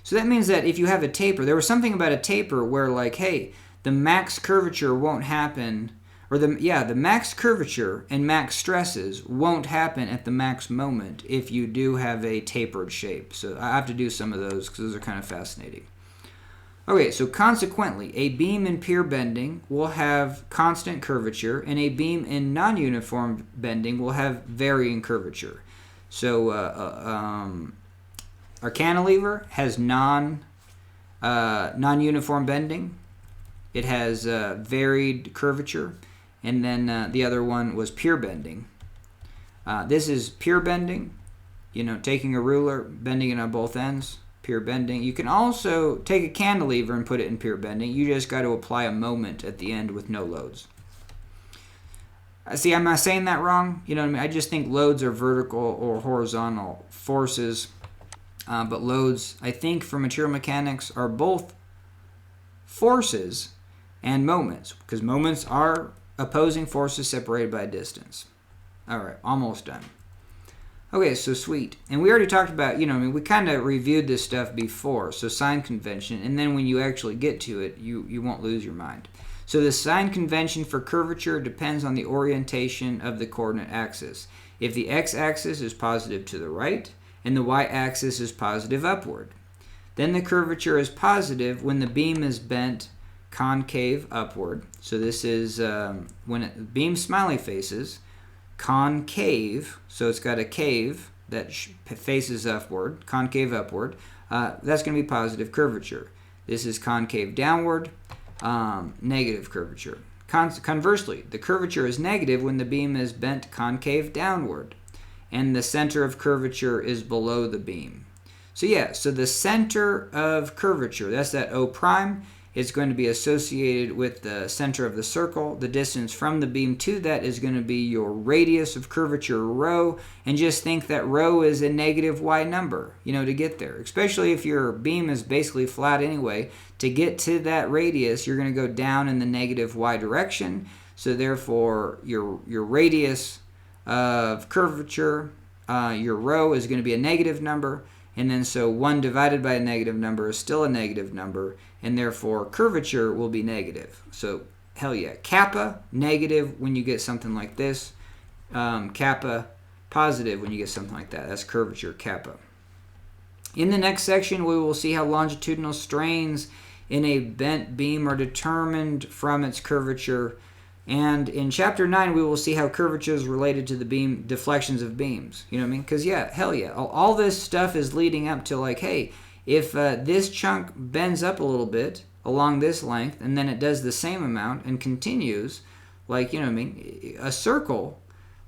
So that means that if you have a taper, there was something about a taper where, like, hey, the max curvature won't happen, or the max curvature and max stresses won't happen at the max moment if you do have a tapered shape. So I have to do some of those because those are kind of fascinating. Okay, so consequently, a beam in pure bending will have constant curvature, and a beam in non-uniform bending will have varying curvature. So our cantilever has non-uniform bending. It has varied curvature, and then the other one was pure bending. This is pure bending, taking a ruler, bending it on both ends. Pure bending. You can also take a cantilever and put it in pure bending. You just got to apply a moment at the end with no loads. See, I'm not saying that wrong. You know what I mean? I just think loads are vertical or horizontal forces. But loads, I think, for material mechanics are both forces and moments, because moments are opposing forces separated by a distance. All right, almost done. Okay, so sweet. And we already talked about, we kind of reviewed this stuff before. So sign convention, and then when you actually get to it, you won't lose your mind. So the sign convention for curvature depends on the orientation of the coordinate axis. If the x-axis is positive to the right and the y-axis is positive upward, then the curvature is positive when the beam is bent concave upward. So this is when it beam smiley faces concave, so it's got a cave that faces upward, concave upward. That's going to be positive curvature. This is concave downward, negative curvature. Conversely, the curvature is negative when the beam is bent concave downward and the center of curvature is below the beam. So yeah, so the center of curvature, that's that O prime, is going to be associated with the center of the circle. The distance from the beam to that is going to be your radius of curvature, rho, and just think that rho is a negative y number, to get there. Especially if your beam is basically flat anyway, to get to that radius, you're going to go down in the negative y direction. So therefore, your radius of curvature, your rho, is going to be a negative number. And then so 1 divided by a negative number is still a negative number, and therefore curvature will be negative. So hell yeah, kappa negative when you get something like this, kappa positive when you get something like that. That's curvature, kappa. In the next section, we will see how longitudinal strains in a bent beam are determined from its curvature. And in Chapter 9, we will see how curvature is related to the beam deflections of beams. You know what I mean? Because, yeah, hell yeah. All this stuff is leading up to, like, hey, if this chunk bends up a little bit along this length, and then it does the same amount and continues, like, you know what I mean? A circle,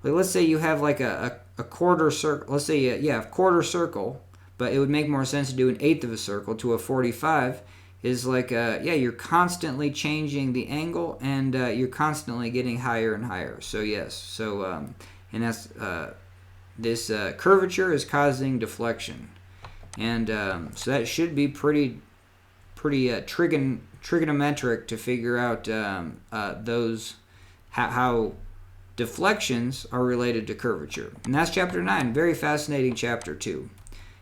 like, let's say you have, like, a quarter circle. Let's say, a quarter circle, but it would make more sense to do an eighth of a circle to a 45. Is like, you're constantly changing the angle, and you're constantly getting higher and higher. So yes, so and that's this curvature is causing deflection, and so that should be pretty trigonometric to figure out those how deflections are related to curvature. And that's Chapter 9, very fascinating chapter too,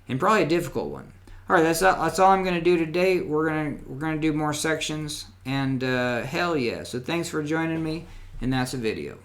and probably a difficult one. All right, that's all I'm going to do today. We're gonna do more sections, and hell yeah. So thanks for joining me, and that's a video.